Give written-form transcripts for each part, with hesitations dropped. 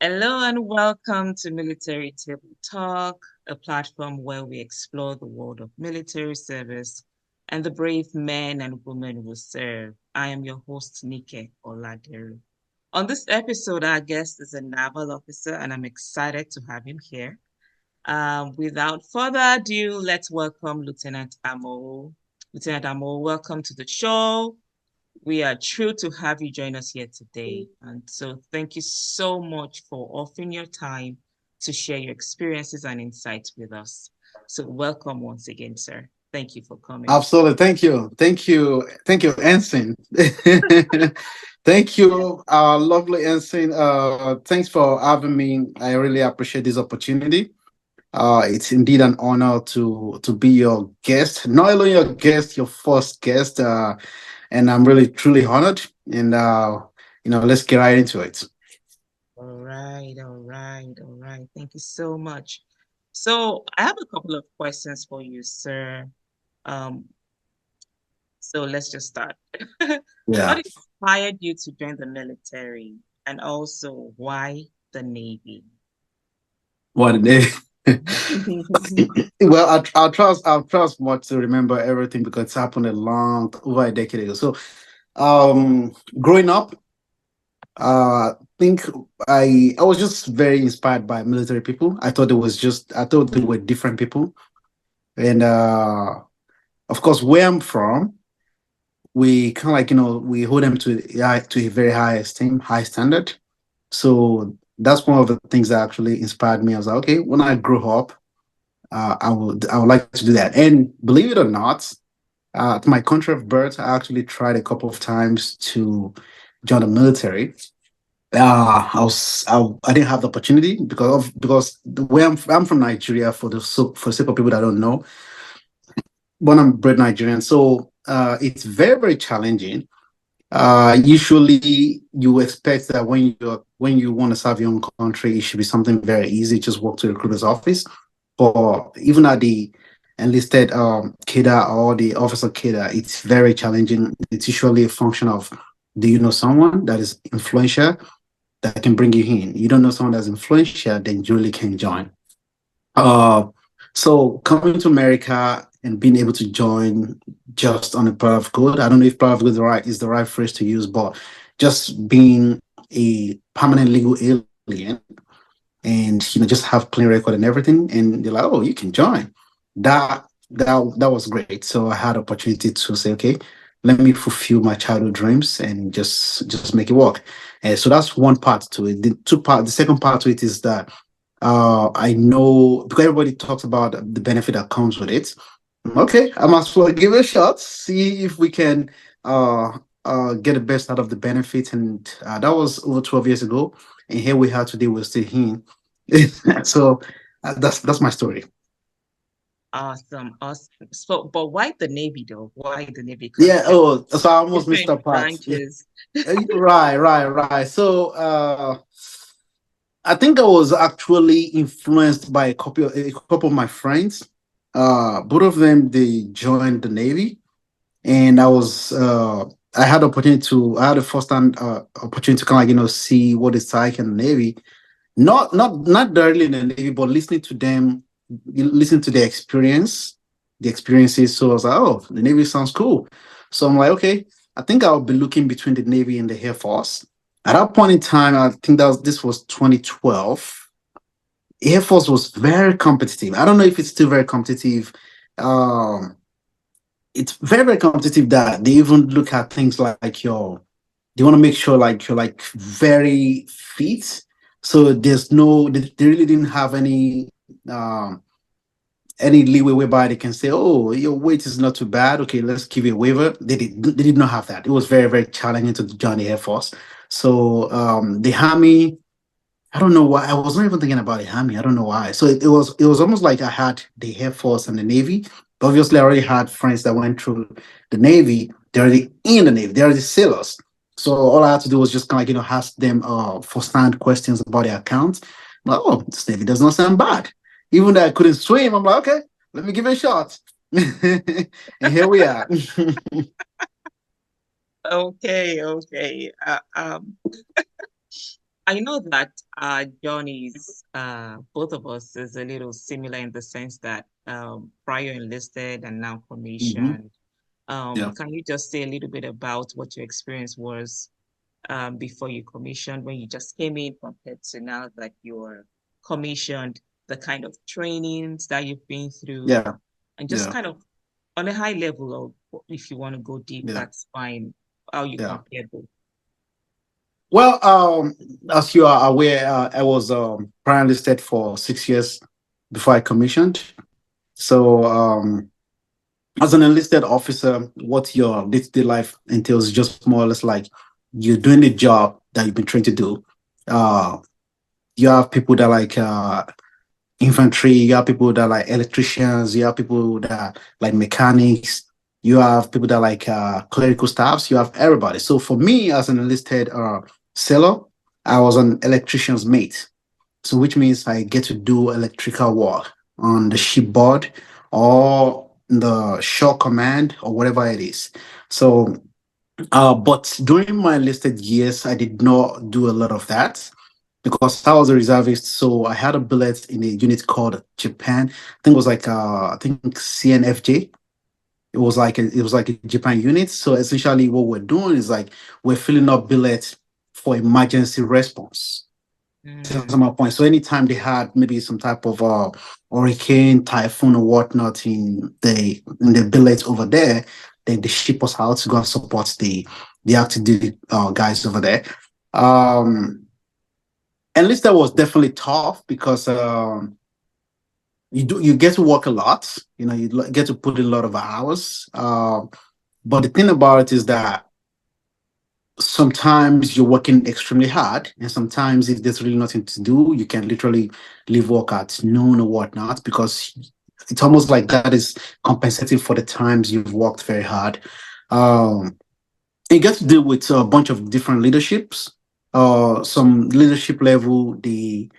Hello and welcome to Military Table Talk, a platform where we explore the world of military service and the brave men and women who serve. I am your host, Nike Oladeru. On this episode, our guest is a naval officer, and I'm excited to have him here. Without further ado, let's welcome Lieutenant Amoo. Lieutenant Amoo, welcome to the show. We are thrilled to have you join us here today. And so thank you so much for offering your time to share your experiences and insights with us. So welcome once again, sir. Thank you for coming. Absolutely. Thank you. Thank you. Thank you, Ensign. Thank you, lovely Ensign. Thanks for having me. I really appreciate this opportunity. It's indeed an honor to be your guest. Not only your guest, your first guest. And I'm really truly honored. And let's get right into it. All right, all right, all right. Thank you so much. So I have a couple of questions for you, sir. Um, so let's just start. Yeah. What inspired you to join the military, and also why the Navy? What a day. Well, I'll trust much to remember everything because it's happened over a decade ago. So, growing up, I think I was just very inspired by military people. I thought they were different people, and of course, where I'm from, we kind of like we hold them to a very high esteem, high standard. So that's one of the things that actually inspired me. I was like, okay, when I grow up, I would like to do that. And believe it or not, at my country of birth, I actually tried a couple of times to join the military. I didn't have the opportunity because the way I'm from Nigeria, for the sake of people that don't know, born and bred Nigerian. So it's very, very challenging. Usually you expect that when you want to serve your own country, it should be something very easy. Just walk to the recruiter's office. But even at the enlisted cadre or the officer cadre, it's very challenging. It's usually a function of, do you know someone that is influential that can bring you in? You don't know someone that's influential, then you really can join. Uh, so coming to America and being able to join just on a part of good. I don't know if part of good is the right phrase to use, but just being a permanent legal alien and just have clean record and everything, and they're like, oh, you can join. That was great. So I had opportunity to say, okay, let me fulfill my childhood dreams and just make it work. And so that's one part to it. The second part to it is that I know because everybody talks about the benefit that comes with it. Okay, I might as well give it a shot, see if we can uh get the best out of the benefit. And that was over 12 years ago, and here we are today. We're still here. So that's my story. Awesome, awesome. So, but why the Navy though? Why the Navy? Because Yeah. there Oh, so I are almost missed different that part. Yeah. branches. Right, right, right. So I think I was actually influenced by a couple of my friends. Both of them they joined the Navy, and I had a first hand opportunity to kind of like see what it's like in the Navy. Not directly in the Navy, but listening to them, listening to their the experiences. So I was like, oh, the Navy sounds cool. So I'm like, okay, I think I'll be looking between the Navy and the Air Force. At that point in time, I think this was 2012. Air Force was very competitive. I don't know if it's still very competitive. Um, it's very, very competitive that they even look at things like they want to make sure like you're like very fit. So they really didn't have any leeway whereby they can say, oh, your weight is not too bad. Okay, let's give you a waiver. They did not have that. It was very, very challenging to join the Air Force. So the Army, I don't know why. I was not even thinking about the Army. I don't know why. So it was almost like I had the Air Force and the Navy. Obviously, I already had friends that went through the Navy. They're already in the Navy. They're already sailors. So all I had to do was just kind of like ask them for stand questions about their accounts. Like, oh, this Navy does not sound bad. Even though I couldn't swim, I'm like, okay, let me give it a shot. And here we are. Okay, okay. I know that our journeys, both of us, is a little similar in the sense that prior enlisted and now Hmm. commissioned. Yeah, Can you just say a little bit about what your experience was before you commissioned, when you just came in compared to now that you're commissioned, the kind of trainings that you've been through, yeah, and just yeah, kind of on a high level, or if you want to go deep, yeah, that's fine, how you yeah. compare both. Well, as you are aware, I was prime enlisted for 6 years before I commissioned. So, as an enlisted officer, what your day-to-day life entails is just more or less like you're doing the job that you've been trained to do. Uh, you have people that like infantry, you have people that like electricians, you have people that like mechanics, you have people that like clerical staffs, you have everybody. So for me as an enlisted sailor, I was an electrician's mate. So which means I get to do electrical work on the shipboard or the shore command or whatever it is. So but during my enlisted years, I did not do a lot of that because I was a reservist. So I had a billet in a unit called Japan. I think it was like I think CNFJ. It was like a Japan unit. So essentially, what we're doing is like we're filling up billets for emergency response. That's Mm, my point. So anytime they had maybe some type of hurricane, typhoon, or whatnot in the village over there, then they ship us out to go and support the active duty guys over there. Um, at least that was definitely tough because you get to work a lot. You know, get to put in a lot of hours. But the thing about it is that sometimes you're working extremely hard, and sometimes if there's really nothing to do, you can literally leave work at noon or whatnot because it's almost like that is compensating for the times you've worked very hard. Um, you get to deal with a bunch of different leaderships. Some leadership level, the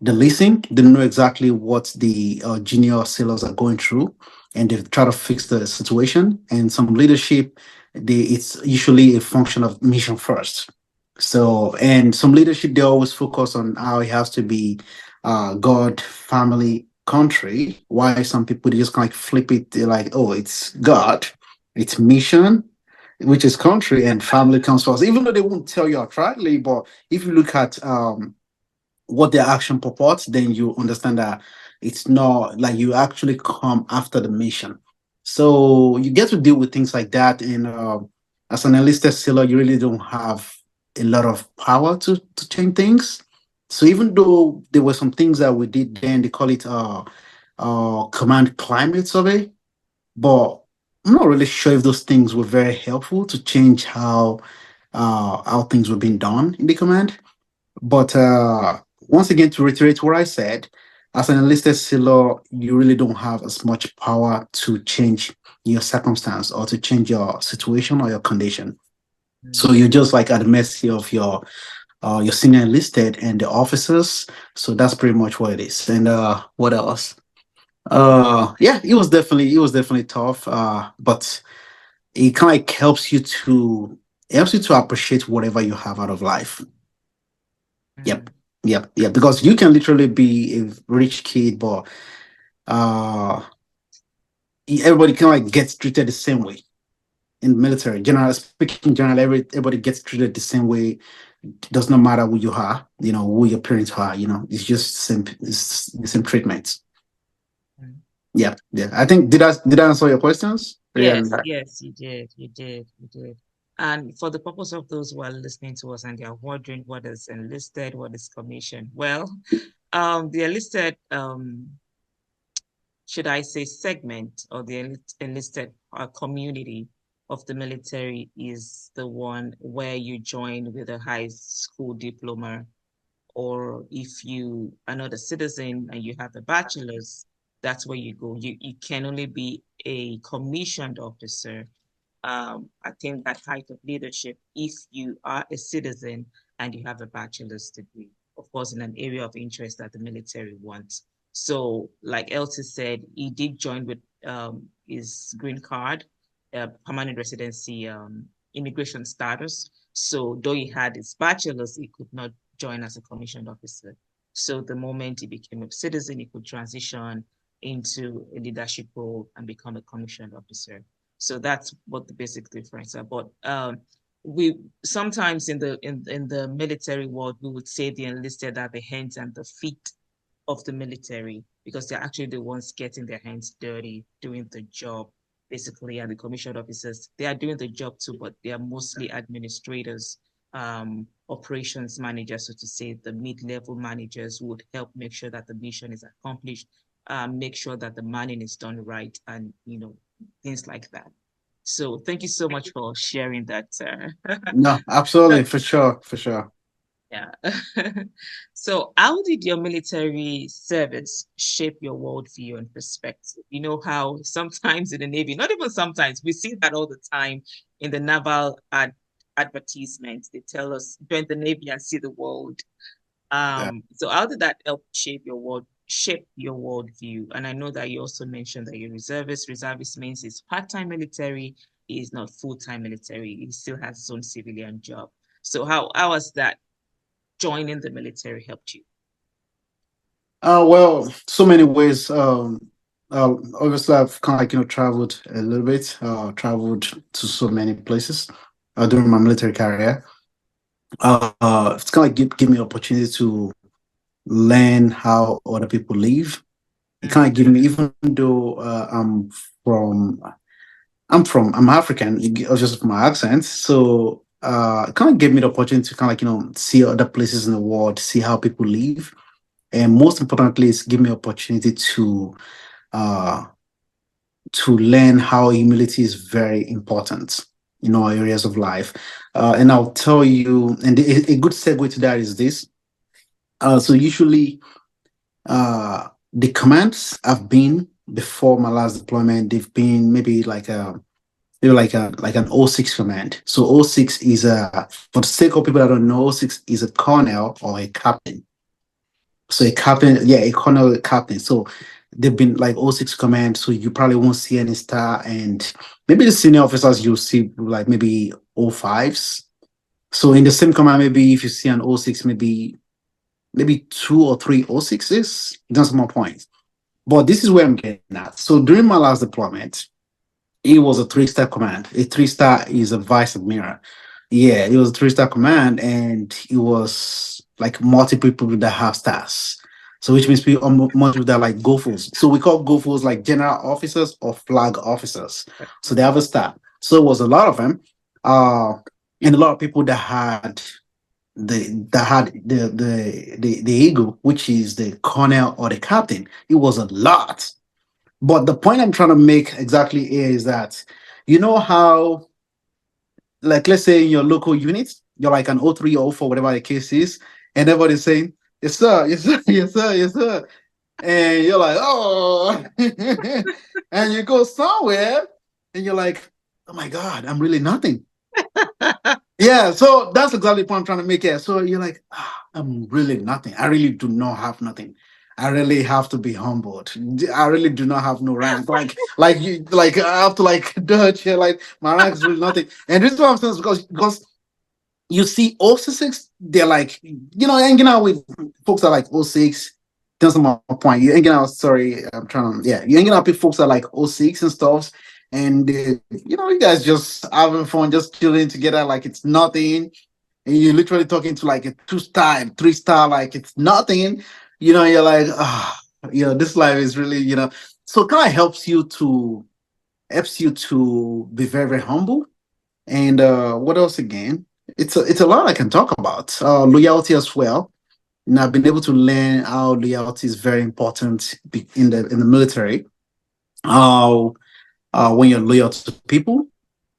leasing, they know exactly what the junior sailors are going through, and they try to fix the situation. And some leadership, it's usually a function of mission first. So, and some leadership, they always focus on how it has to be God, family, country. Why some people they just kind of like flip it, they're like, oh, it's God, it's mission, which is country, and family comes first. Even though they won't tell you outrightly, but if you look at what their action purports, then you understand that it's not like you actually come after the mission. So you get to deal with things like that. And as an enlisted sailor, you really don't have a lot of power to change things. So even though there were some things that we did then, they call it command climate survey, but I'm not really sure if those things were very helpful to change how things were being done in the command. But once again, to reiterate what I said, as an enlisted sailor, you really don't have as much power to change your circumstance or to change your situation or your condition. So mm, you're just like at the mercy of your senior enlisted and the officers. So that's pretty much what it is. And what else? Yeah, it was definitely tough. But it kind of like helps you to appreciate whatever you have out of life. Yep. mm, Yep. Yeah. Because you can literally be a rich kid, but uh everybody kind of like gets treated the same way in the military. General speaking, general everybody gets treated the same way. It does not matter who you are, you know, who your parents are, you know, it's just it's the same treatment. mm. Yeah. Yeah. I think did I answer your questions? Yeah. Yes, yes, you did, you did, you did. And for the purpose of those who are listening to us and they are wondering what is enlisted, what is commission, well, the enlisted should I say, segment or the enlisted community of the military is the one where you join with a high school diploma, or if you are not a citizen and you have a bachelor's, that's where you go. You can only be a commissioned officer, attain that height of leadership if you are a citizen and you have a bachelor's degree, of course, in an area of interest that the military wants. So, like Elsie said, he did join with his green card, permanent residency, immigration status. So though he had his bachelor's, he could not join as a commissioned officer. So the moment he became a citizen, he could transition into a leadership role and become a commissioned officer. So that's what the basic difference are. But we sometimes in the military world, we would say the enlisted are the hands and the feet of the military because they're actually the ones getting their hands dirty, doing the job, basically. And the commissioned officers, they are doing the job too, but they are mostly administrators, operations managers, so to say, the mid-level managers who would help make sure that the mission is accomplished, make sure that the manning is done right, and things like that. So thank you so much for sharing that. No, absolutely, for sure, for sure. Yeah. So, how did your military service shape your worldview and perspective? You know how sometimes in the Navy, not even sometimes, we see that all the time in the naval advertisements. They tell us join the Navy and see the world. Yeah. So how did that help shape your worldview? And I know that you also mentioned that you're reservist. Reservist means it's part-time military, he is not full-time military, he still has his own civilian job. So how has that joining the military helped you? Well, so many ways. Obviously, I've kind of like traveled a little bit. Traveled to so many places during my military career. It's kind of give me opportunity to learn how other people live. It kind of give me, even though from I'm African, just from my accent. So it kind of gave me the opportunity to kind of like see other places in the world, see how people live, and most importantly, it's give me opportunity uh to learn how humility is very important in all areas of life. And I'll tell you, and a good segue to that is this. So usually, the commands I've been before my last deployment, they've been maybe like a like an O6 command. So O6 is for the sake of people that don't know, O6 is a colonel or a captain. So a captain, yeah, a colonel, a captain. So they've been like O6 command. So you probably won't see any star, and maybe the senior officers you'll see like maybe O5s. So in the same command, maybe if you see an O6, maybe two or three O6s. That's my point. But this is where I'm getting at. So during my last deployment, it was a three-star command. A three-star is a vice admiral. Yeah, it was a three-star command, and it was like multiple people that have stars. So which means people multiple that are like GOFOs. So we call GOFOs like general officers or flag officers. So they have a star. So it was a lot of them. Uh and a lot of people that had the eagle, which is the colonel or the captain. It was a lot. But the point I'm trying to make exactly is that you know how, like, let's say in your local unit, you're like an O3 or O4, whatever the case is, and everybody's saying, yes, sir, yes, sir, yes, sir, yes, sir. And you're like, oh, and you go somewhere and you're like, oh my God, I'm really nothing. Yeah, so that's exactly the point I'm trying to make here. So you're like, I'm really nothing. I really do not have nothing. I really have to be humbled. I really do not have no rank. Like you, like I have to like dodge here. Like my rank is really nothing. And this is what I'm saying is because you see O6, they're like, hanging out with folks that are like O6. That's my point. You're hanging out, sorry, I'm trying to, yeah, you're hanging out with folks that are like O6 and stuff. And, you guys just having fun, just chilling together like it's nothing. And you're literally talking to like a two-star, three-star, like it's nothing. You're like, this life is really, so it kind of helps you to be very, very humble. And what else again? It's a lot I can talk about. Loyalty as well. And I've been able to learn how loyalty is very important in the military. How when you're loyal to people,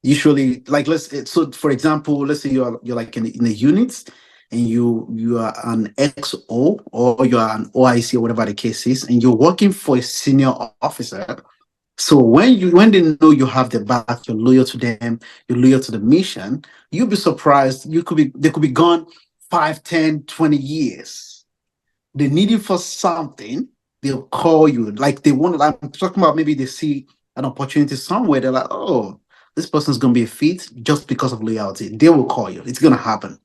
usually like so for example, let's say you're like in a unit and you are an XO or you are an OIC or whatever the case is, and you're working for a senior officer. So when they know you have their back, you're loyal to them, you're loyal to the mission, you'll be surprised. They could be gone 5, 10, 20 years. They need you for something, they'll call you. Like I'm talking about maybe they see an opportunity somewhere, they're like, oh, this person's gonna be a fit just because of loyalty. They will call you. It's gonna happen.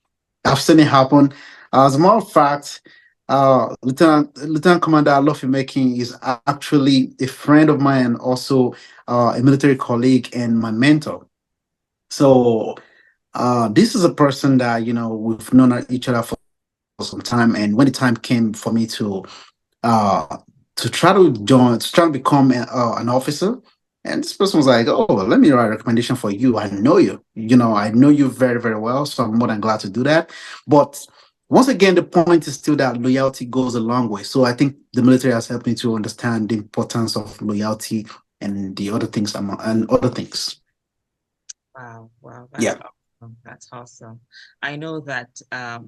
I've seen it happen. As a matter of fact, Lieutenant Commander Alofi is actually a friend of mine and also a military colleague and my mentor. So this is a person that we've known each other for some time, and when the time came for me uh, to try to join, to try to become an officer. And this person was like, "Oh, let me write a recommendation for you. I know you. I know you very, very well. So I'm more than glad to do that." But once again, the point is still that loyalty goes a long way. So I think the military has helped me to understand the importance of loyalty and the other things and other things. Wow, wow, that's Yeah, awesome. That's awesome. I know that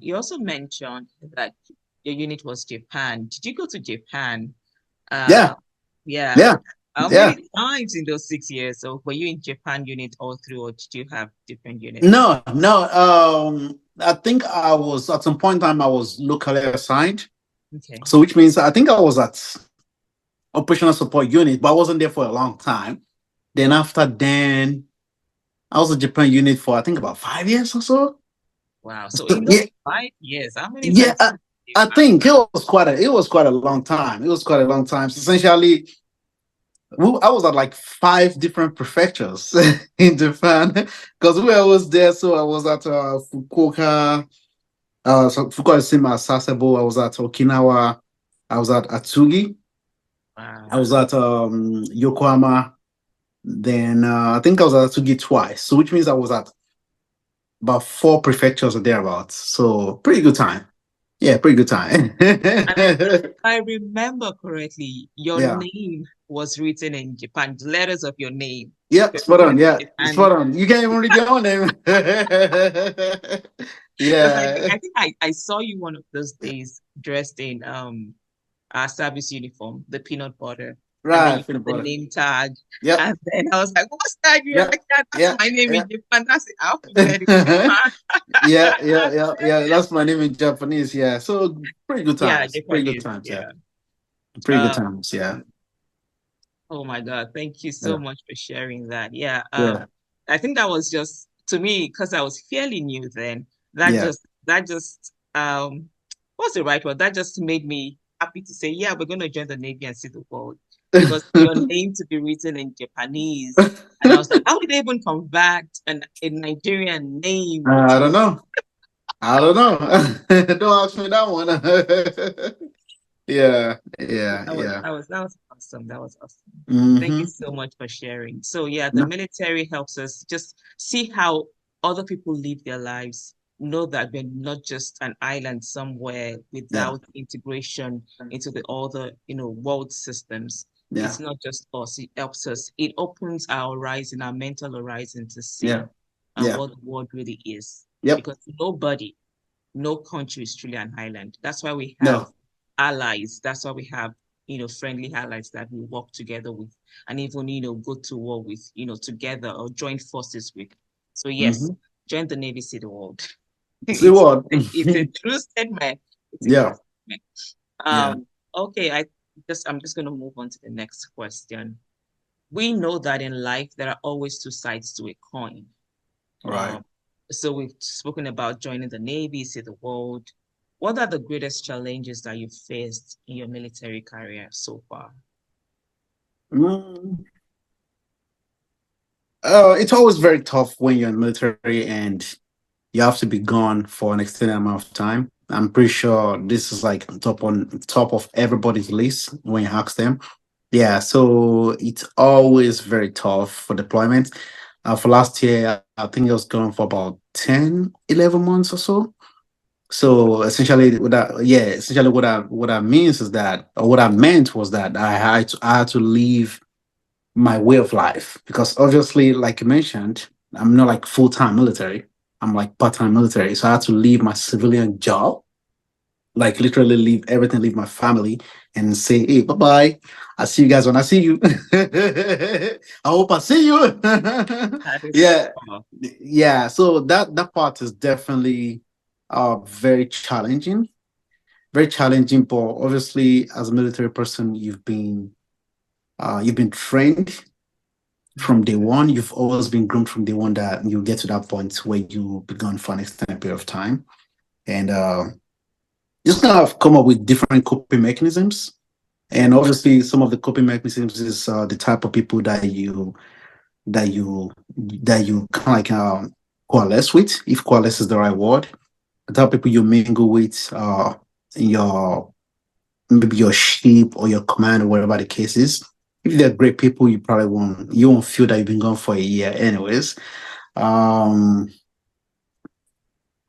you also mentioned that your unit was Japan. Did you go to Japan? Uh, yeah, yeah. yeah, How yeah. many times in those 6 years? So were you in Japan unit all through, or did you have different units? No, no. I think I was at some point in time I was locally assigned. Okay. So which means I think I was at operational support unit, but I wasn't there for a long time. Then after then, I was a Japan unit for I think about 5 years or so. Wow. So So in those yeah, 5 years, how many yeah. times I, did you I have? think it was quite a long time. It was quite a long time. So essentially, I was at like five different prefectures in Japan because we were always there. So I was at Fukuoka, so Fukuoka is same as Sasebo. I was at Okinawa. I was at Atsugi. I Wow. was at Yokohama. Then I think I was at Atsugi twice. So which means I was at about four prefectures or thereabouts. So pretty good time. Yeah, pretty good time. And if I remember correctly, your Yeah. name was written in Japan, the letters of your name Yeah, were spot written on. Yeah, in Japanese. spot on. You can't even read your own name. Because I think Yeah. I think I saw you one of those days dressed in our service uniform, the peanut butter, and then Right, you peanut put the butter. name tag. Yep. And then I was like, what's that? You're Yep. like, yeah, that's Yeah. my name Yeah. in Japan. That's it. I have to wear it in Japan. Yeah, yeah, yeah, yeah. That's my name in Japanese. Yeah. So pretty good Yeah, times. Pretty good Japanese. times. Yeah. Yeah. Pretty good Um, times. Yeah. oh my God. Thank you so Yeah. much for sharing that. Yeah. Yeah. I think that was just to me, because I was fairly new then, Yeah. that just what's the right word? That just made me happy to say, yeah, we're gonna join the Navy and see the world. Because your name to be written in Japanese. And I was like, how did they even convert a Nigerian name I into don't know. I don't know. Don't ask me that one. Yeah. Yeah. Yeah. that was awesome. That was awesome. Thank you Mm-hmm. so much for sharing. So yeah, the No. military helps us just see how other people live their lives, know that we're not just an island somewhere Yeah. without integration into the other, world systems. Yeah. It's not just us, it helps us. It opens our horizon, our mental horizon to see Yeah. Yeah. what the world really is. Yep. Because no country is truly an island. That's why we have No. allies. That's why we have, friendly allies that we work together with and even, go to war with, together or join forces with. So yes, Mm-hmm. join the Navy, see the world. See it's what? it's a true statement. It's a true Yeah. statement. Yeah. Okay, I'm just gonna move on to the next question. We know that in life there are always two sides to a coin. Right. Um, so we've spoken about joining the Navy, see the world. What are the greatest challenges that you faced in your military career so far? Mm. It's always very tough when you're in the military and you have to be gone for an extended amount of time. I'm pretty sure this is like on top of everybody's list when you ask them. Yeah, so it's always very tough for deployment. For last year, I think it was gone for about 10, 11 months or so. So essentially, what that means is that, or what I meant was that I had to leave my way of life because obviously, like you mentioned, I'm not like full time military. I'm like part time military, so I had to leave my civilian job, like literally leave everything, leave my family, and say, "Hey, bye bye. I see you guys when I see you. I hope I see you." That is Yeah, tough. yeah. So that part is definitely very challenging, very challenging. But obviously, as a military person, you've been trained from day one. You've always been groomed from day one that you get to that point where you be gone for an extended period of time. And just kind of come up with different coping mechanisms. And obviously, some of the coping mechanisms is the type of people that you that you kind of like coalesce with, if coalesce is the right word. The type of people you mingle with, in your maybe your ship or your command or whatever the case is. If they're great people, you won't feel that you've been gone for a year, anyways. Um,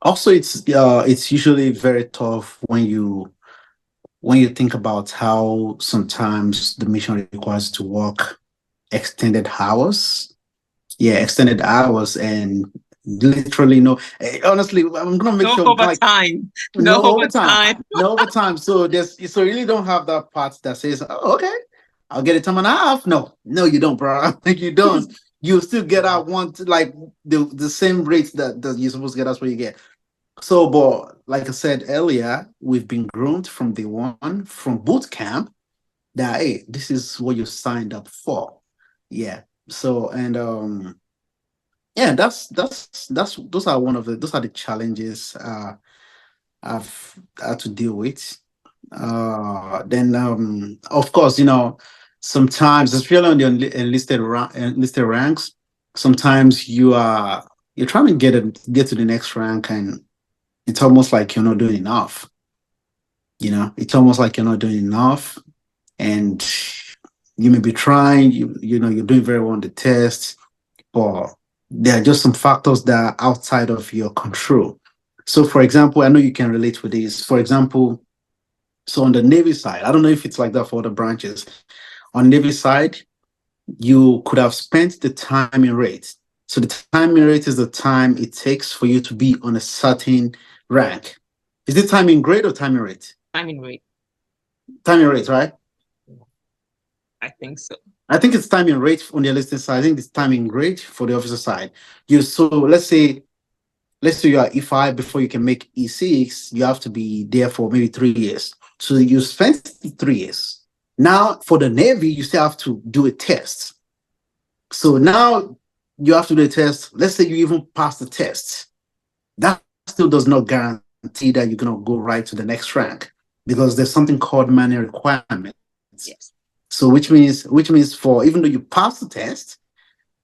Also, it's usually very tough when you think about how sometimes the mission requires to work extended hours. Yeah, extended hours and literally no. Honestly, I'm gonna make No sure kind of like overtime. No no overtime, overtime. no overtime. So you really don't have that part that says, oh, okay, I'll get a time and a half. No, you don't, bro. You don't. You still get out like the same rates that you're supposed to get. That's what you get. So, but like I said earlier, we've been groomed from day one, from boot camp, that hey, this is what you signed up for. Yeah. So and yeah, that's those are the challenges I've had to deal with. Then of course, sometimes especially on the enlisted ranks, sometimes you're trying to get to the next rank and it's almost like you're not doing enough. It's almost like you're not doing enough, and you may be trying. You're doing very well on the test, but there are just some factors that are outside of your control. So, for example, I know you can relate with this. For example, so on the Navy side, I don't know if it's like that for other branches. On Navy side, you could have spent the timing rate. So the timing rate is the time it takes for you to be on a certain rank. Is it timing grade or timing rate? Timing rate. Timing rate, right? I think so. I think it's timing rate on the enlisted side. I think it's timing grade for the officer side. Let's say you are E5 before you can make E6, you have to be there for maybe 3 years. So you spent 3 years. Now for the Navy, you still have to do a test. So now you have to do a test. Let's say you even pass the test. That still does not guarantee that you're gonna go right to the next rank because there's something called manual requirements. Yes. So which means for even though you pass the test,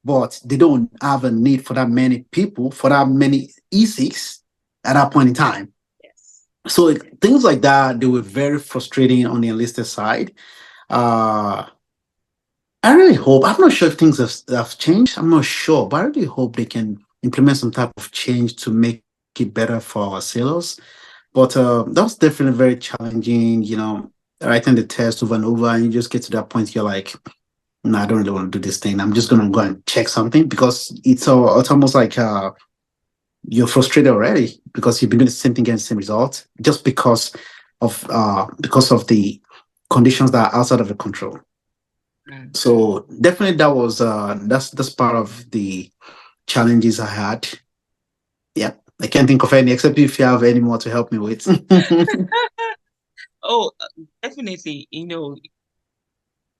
but they don't have a need for that many people, for that many E6 at that point in time. Yes. So things like that, they were very frustrating on the enlisted side. Uh, I really hope, I'm not sure if things have changed. I'm not sure, but I really hope they can implement some type of change to make it better for our sailors. But that was definitely very challenging, writing the test over and over, and you just get to that point, you're like, no, I don't really want to do this thing. I'm just gonna go and check something because it's almost like you're frustrated already because you've been doing the same thing, getting the same result, just because of the conditions that are outside of your control. Mm. So definitely that's part of the challenges I had. Yeah, I can't think of any except if you have any more to help me with. Oh, definitely.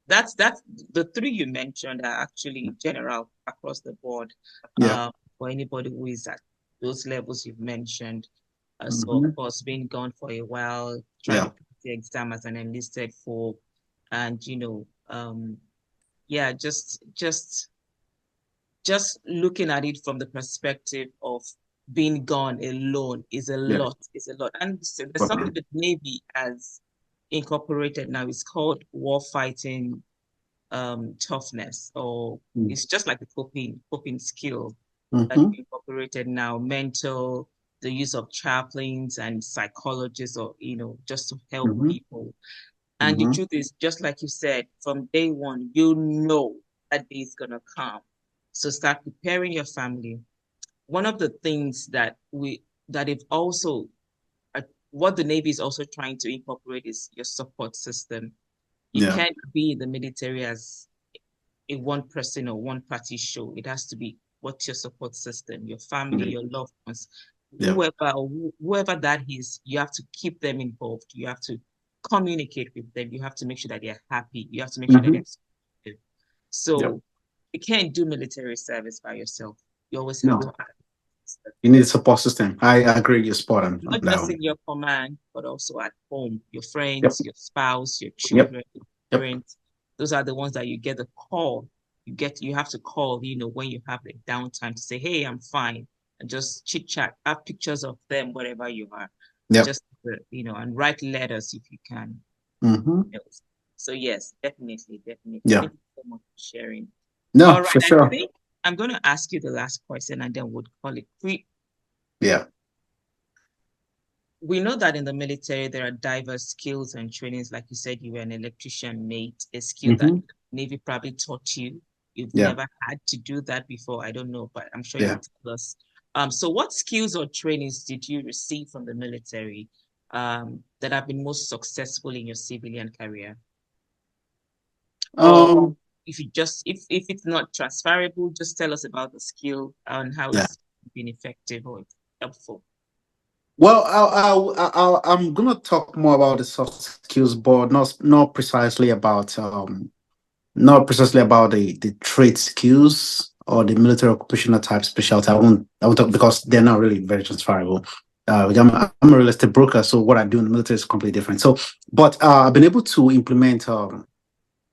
That's the three you mentioned are actually general across the board. Yeah. For anybody who is at those levels you've mentioned. So Hmm. of course, being gone for a while, trying to Yeah. pass the exam as an enlisted for, and yeah, just looking at it from the perspective of being gone alone is a Yeah. lot. It's a lot, and so there's something that Navy has incorporated now. It's called war fighting toughness, or it's just like a coping skill that Mm-hmm. incorporated now, mental, the use of chaplains and psychologists, or just to help Mm-hmm. people. And the Mm-hmm. truth is, just like you said, from day one, you know that day is gonna come. So start preparing your family. One of the things that if also what the Navy is also trying to incorporate is your support system. You Yeah. can't be in the military as a one person or one party show. It has to be what's your support system, your family, Yeah. your loved ones, Yeah. whoever that is, you have to keep them involved. You have to communicate with them. You have to make sure that they're happy. You have to make sure that Mm-hmm. they're supportive. Yeah. So You can't do military service by yourself. You always have to No, add, you need a support system. I agree. You're spot on not that just one. in your command, but also at home. Your Yep. friends, your spouse, your Yep. children, your Yep. parents. Those are the ones that you get the call. You have to call, when you have the downtime to say, hey, I'm fine. And just chit chat, have pictures of them wherever you are. Yep. Just, and write letters if you can. Mm-hmm. So yes, definitely, definitely. Yeah. Thank you so much for sharing. No, All right, for I sure. think I'm going to ask you the last question and then we'll call it quit. Yeah. We know that in the military, there are diverse skills and trainings. Like you said, you were an electrician mate, a skill that Mm-hmm. Navy probably taught you. You've Yeah. never had to do that before. I don't know, but I'm sure Yeah. you'll tell us. So what skills or trainings did you receive from the military that have been most successful in your civilian career? Or Um. if it's not transferable, just tell us about the skill and how Yeah. it's been effective or helpful. Well, I'm gonna talk more about the soft skills, but not precisely about the trade skills or the military occupational type specialty. I won't talk because they're not really very transferable. I'm a real estate broker, so what I do in the military is completely different. So, but I've been able to implement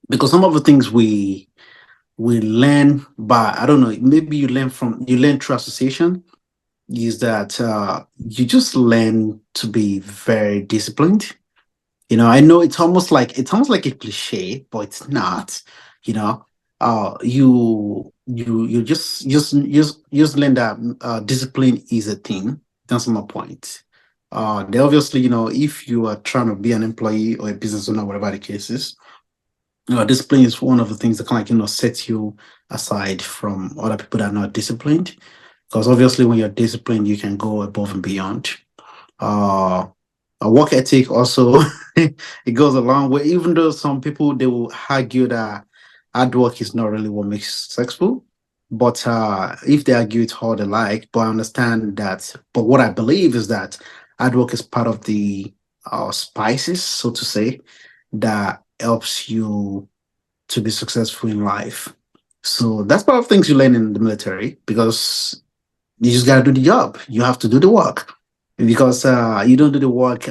because some of the things we learn by, I don't know, maybe you learn through association, is that you just learn to be very disciplined. I know it's almost like a cliche, but it's not. You know, you just learn that discipline is a thing. That's my point. They obviously, if you are trying to be an employee or a business owner, whatever the case is, discipline is one of the things that kind of set you aside from other people that are not disciplined. Because obviously, when you're disciplined, you can go above and beyond. Uh, a work ethic also it goes a long way. Even though some people they will argue that hard work is not really what makes successful, but if they argue it all they like, but I understand that. But what I believe is that hard work is part of the spices, so to say, that helps you to be successful in life. So that's part of things you learn in the military because you just got to do the job. You have to do the work because you don't do the work,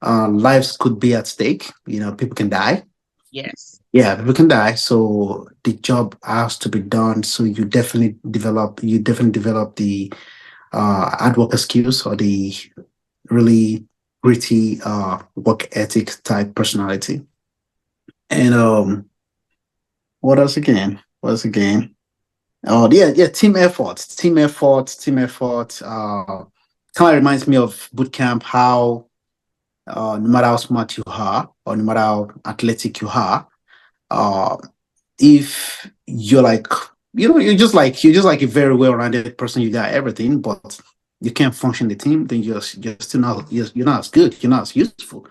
lives could be at stake. People can die. Yes. Yeah, people can die. So the job has to be done. So you definitely develop the hard worker skills or the really gritty work ethic type personality. And what else again? What else again? Oh yeah, yeah, team effort. Kind of reminds me of boot camp. How no matter how smart you are, or no matter how athletic you are, uh, if you're like, you're just like a very well-rounded person, you got everything, but you can't function the team, then you're still not you're not as good, you're not as useful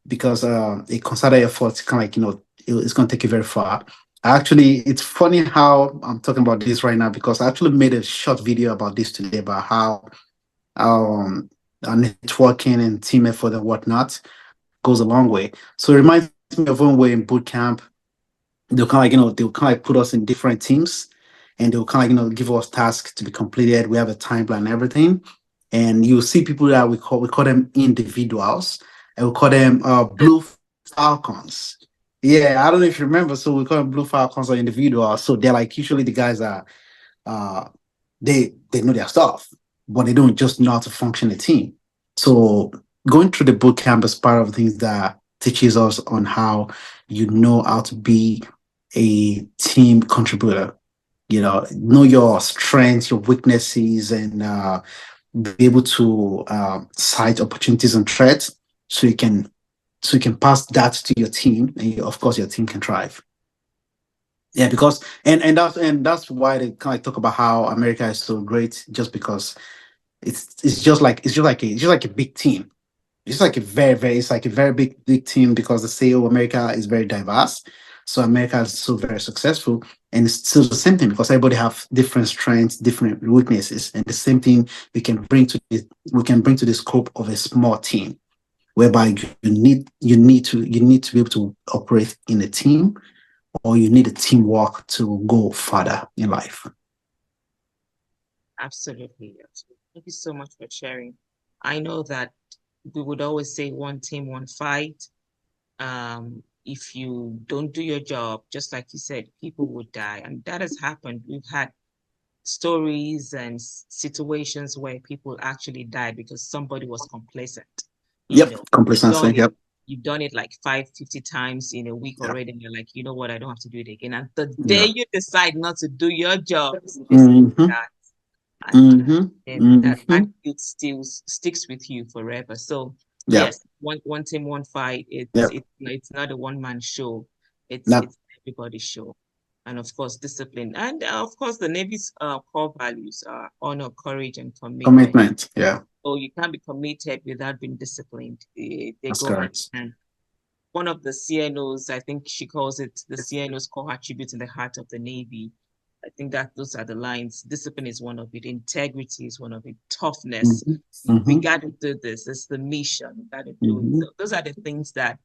because a concerted effort kind of it's going to take you very far. Actually, it's funny how I'm talking about this right now because I actually made a short video about this today about how um networking and team effort and whatnot goes a long way. So it reminds me of when we're in boot camp. They'll kind of put us in different teams, and they'll kind of give us tasks to be completed. We have a time plan and everything, and you'll see people that we call them individuals, and we call them blue falcons. Yeah, I don't know if you remember. So we call them blue falcons or individuals. So they're like usually the guys that uh they know their stuff, but they don't just know how to function a team. So going through the boot camp is part of things that teaches us on how how to be a team contributor. Know your strengths, your weaknesses, and be able to cite opportunities and threats so you can pass that to your team, and of course your team can thrive. Yeah, because and that's why they kind of talk about how America is so great, just because it's just like a big team. It's like a very big team because they say, oh, America is very diverse. So America is so very successful. And it's still the same thing because everybody have different strengths, different weaknesses. And the same thing we can bring to the scope of a small team, whereby you need to be able to operate in a team or you need a teamwork to go further in life. Absolutely. Absolutely. Thank you so much for sharing. I know that we would always say one team, one fight. If you don't do your job, just like you said, people would die. And that has happened. We've had stories and situations where people actually died because somebody was complacent. You Yep, know, you've complacency. done it, Yep, you've done it like 5, 50 times in a week yeah, already, and you're like, you know what, I don't have to do it again. And the day yeah. you decide not to do your job is basically Mm-hmm, that. And mm-hmm, that mm-hmm. attitude still sticks with you forever. So Yeah, yes, one team, one fight. yeah. It's not a one man show. That It's everybody's show, and of course discipline, and of course the Navy's core values are honor, courage, and commitment. commitment. Yeah, So you can't be committed without being disciplined. They that's go hand correct. in hand. One of the CNOs, I think she calls it the CNO's core attributes in the heart of the Navy. I think that those are the lines. Discipline is one of it. Integrity is one of it. Toughness. Mm-hmm, We mm-hmm, got to do this. It's the mission. We got to do it. mm-hmm. So those are the things that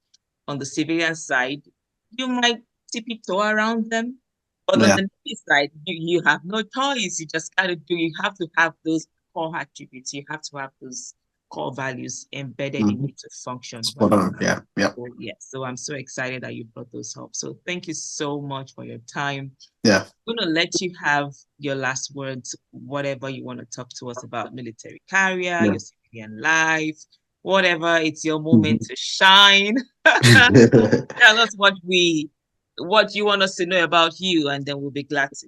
on the civilian side, you might tiptoe around them. But on Yeah. the Navy side, you have no choice. You just got to do, you have to have those core attributes. You have to have those core values embedded in Mm-hmm. you to function Spot well. on. Yeah, yeah, So, yes, so I'm so excited that you brought those up. So thank you so much for your time. yeah, I'm going to let you have your last words, whatever you want to talk to us about military career, yeah. your civilian life, whatever. It's your moment Mhm. to shine. Tell us what you want us to know about you, and then we'll be glad to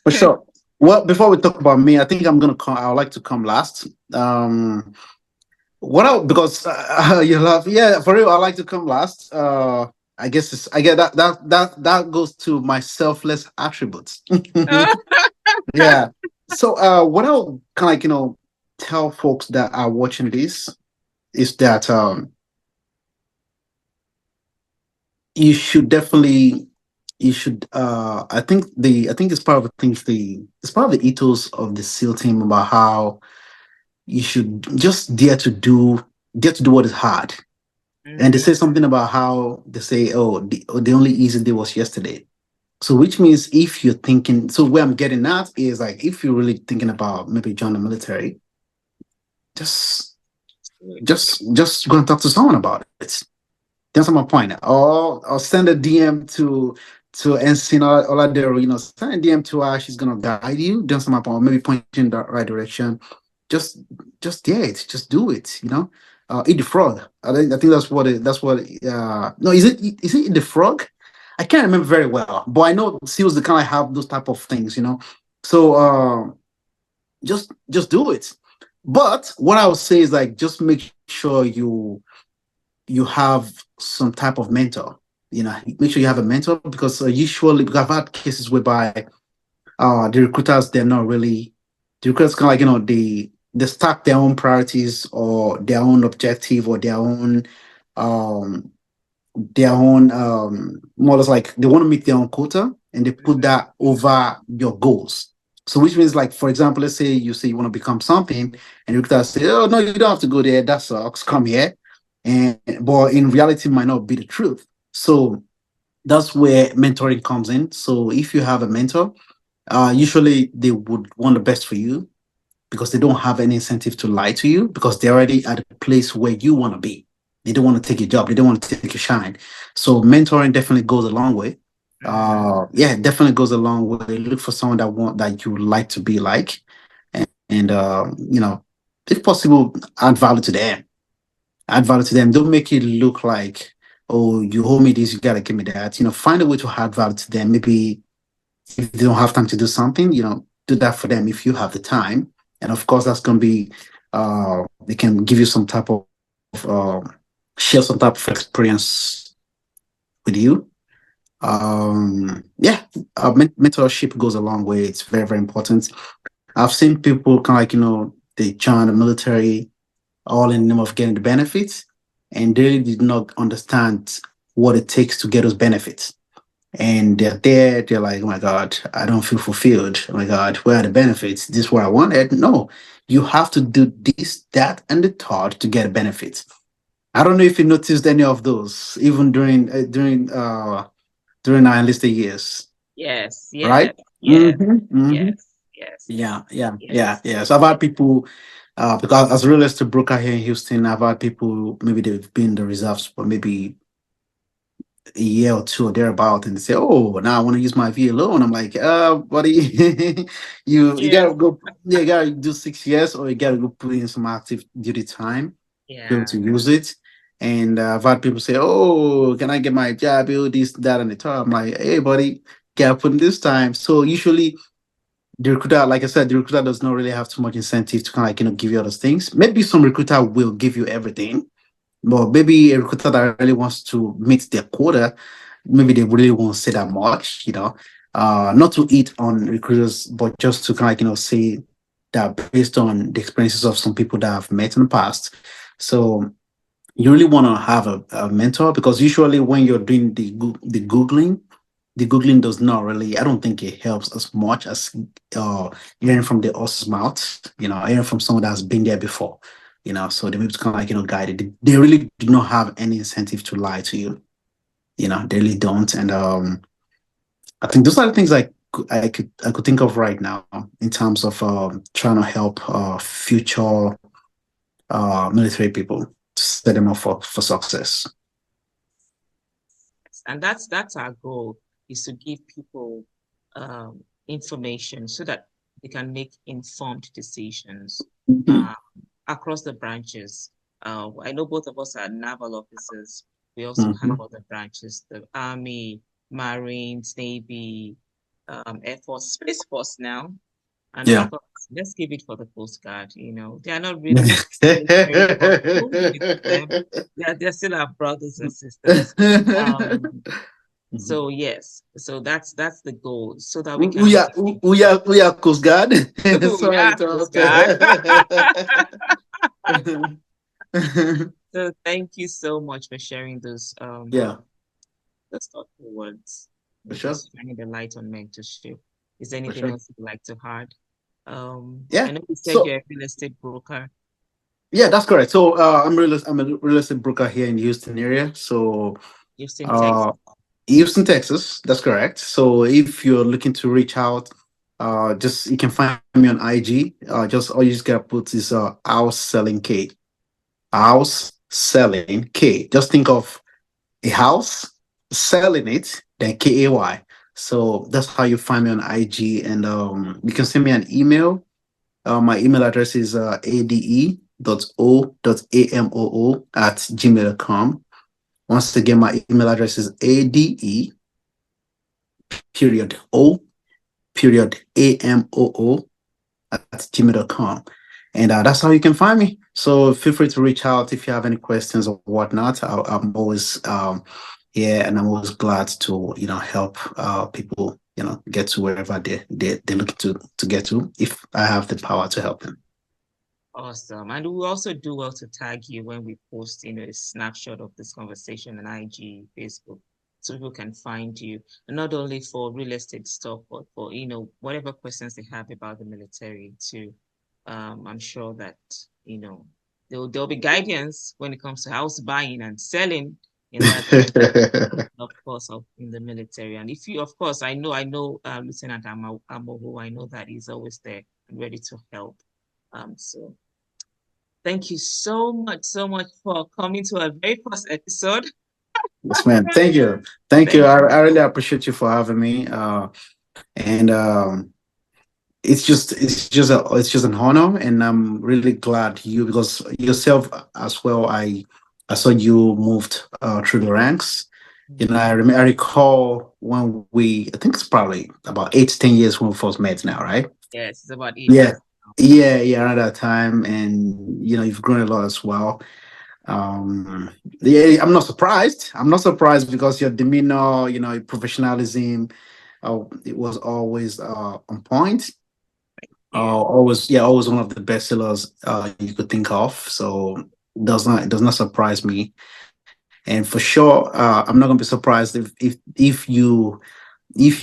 For know. sure. Well, before we talk about me, I think I'm gonna come. I would like to come last. What else? Because you love, yeah, for real. I like to come last. I guess I get that goes to my selfless attributes. Yeah. So, what I'll kind of like tell folks that are watching this is that you should definitely you should I think it's part of the things the it's part of the ethos of the SEAL team about how you should just dare to do what is hard. And they Mhm. say something about how they say, oh, the only easy day was yesterday. So which means if you're thinking, so where I'm getting at is like if you're really thinking about maybe join the military, just just go and talk to someone about it. That's my point. Or send a DM to Ensign Oladeru, send a DM to her. She's gonna guide you. That's my point. Or maybe point you in the right direction. Just just yeah, it. Just do it. Eat the frog. I think no, is it eat the frog? I can't remember very well, but I know seals they kind of have those type of things. So just do it. But what I would say is like just make sure you have some type of mentor. Make sure you have a mentor because usually because I've had cases whereby the recruiters they're not really the recruiters kind of like they stack their own priorities or their own objective or um more or less like they want to meet their own quota and they put Mhm. that over your goals. So which means like for example, let's say you say you want to become something and you say, oh no, you don't have to go there, that sucks, come here. And but in reality it might not be the truth. So that's where mentoring comes in. So if you have a mentor, usually they would want the best for you because they don't have any incentive to lie to you because they're already at a place where you want to be. They don't want to take your job. They don't want to take your shine. So mentoring definitely goes a long way. Mhm. Yeah, it definitely goes a long way. Look for someone that you would like to be like, and if possible, add value to them. Add value to them. Don't make it look like, oh, you owe me this, you gotta give me that. Find a way to add value to them. Maybe if they don't have time to do something, do that for them if you have the time. And of course, that's going to be, they can give you some type of, share some type of experience with you. Yeah, mentorship goes a long way. It's very, very important. I've seen people kind of like, they join the military all in the name of getting the benefits, and they did not understand what it takes to get those benefits and they're there, they're like, oh my God, I don't feel fulfilled. Oh my God, where are the benefits? This is what I wanted. No, you have to do this, that, and the third to get benefits. I don't know if you noticed any of those, even during during our enlisted years, Yes, right? yes, yes, Mm-hmm. yes, yes, Yeah. yes, So I've had people, because as a real estate broker here in Houston, I've had people, maybe they've been in the reserves for maybe a year or two or thereabout, and they say, "Oh, now I want to use my VLO," and I'm like, buddy, you gotta yes, go, yeah, you gotta do 6 years, or you gotta go put in some active duty time to be able yeah, to use it." And I've had people say, "Oh, can I get my job, build this, that, and the top?" I'm like, "Hey, buddy, gotta put in this time." So usually the recruiter, like I said, the recruiter does not really have too much incentive to kind of like, give you all those things. Maybe some recruiter will give you everything, but maybe a recruiter that really wants to meet their quota, maybe they really won't say that much, not to eat on recruiters, but just to kind of like, say that based on the experiences of some people that I've met in the past. So you really want to have a mentor, because usually when you're doing the googling does not really, I don't think it helps as much as uh hearing from the horse's mouth, hearing from someone that's been there before, so they maybe kind of like, guide it. They really do not have any incentive to lie to you, they really don't. And I think those are the things I could think of right now in terms of trying to help future military people to set them up for success. and that's our goal, is to give people information so that they can make informed decisions Mhm. uh, across the branches. I know both of us are naval officers. We also have Mhm. other branches: the Army, Marines, Navy, Air Force, Space Force now. And of Yeah. course, let's give it for the Coast Guard. They are not really military, but we'll give it to them. They're still our brothers and sisters. Um, Mhm. so yes, so that's the goal, so that we can We are make we are Coast Guard. Sorry yeah, to Coast interrupt. Guard. So thank you so much for sharing Yeah, those thoughtful words. for sure, Just shining the light on mentorship. Is there for anything sure. else you'd like to add? I Yeah. know you said So you're a real estate broker. yeah, that's correct. So I'm a real estate broker here in the Houston area. So Houston, uh Texas. Houston, Texas. That's correct. So if you're looking to reach out, just you can find me on IG. Just all you just gotta put is house selling K. House selling K. Just think of a house, selling it, then KAY. So that's how you find me on IG. And you can send me an email. My email address is ade.o.amoo@gmail.com. Once again, my email address is ade period o period amoo at gmail.com. And that's how you can find me. So feel free to reach out if you have any questions or whatnot. I'm always here, and I'm always glad to help people get to wherever they look to get to, if I have the power to help them. Awesome. And we also do well to tag you when we post, a snapshot of this conversation on IG, Facebook, so people can find you. And not only for real estate stuff, but for, whatever questions they have about the military too. I'm sure that, you know, there'll be guidance when it comes to house buying and selling in that area, of course, in the military. And if you, of course, I know Lieutenant Amoo, who I know that he's always there and ready to help. So thank you so much for coming to our very first episode. Yes, man. Thank you. Thank I you. really appreciate you for having me. And it's just an honor, and I'm really glad you, because yourself as well, I saw you moved through the ranks. I recall when I think it's probably about 8 to 10 years when we first met now, right? Yes, it's about eight Yeah. years now. Yeah, around that time. And you've grown a lot as well. Yeah, I'm not surprised because your demeanor, your professionalism, it was always on point. Yeah. Always one of the best sellers you could think of. So it does not surprise me. And for sure, I'm not gonna be surprised if you make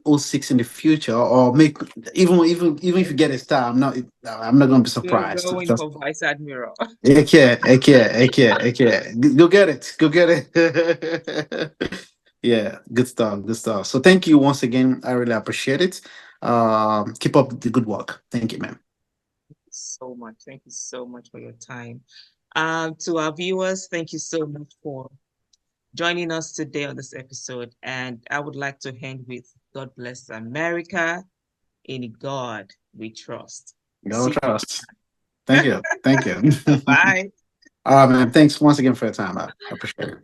'06 in the future, or make even if you get a star. I'm not gonna be We're surprised. going for Vice Admiral. Okay. Go get it. Go get it. Yeah, good stuff. Good stuff. So thank you once again. I really appreciate it. Keep up the good work. Thank you, man. So much. Thank you so much for your time. To our viewers, thank you so much for joining us today on this episode. And I would like to end with God bless America. In God we trust. Go See trust. you. Thank you. Thank you. Bye. All right, man. Thanks once again for your time. I appreciate it.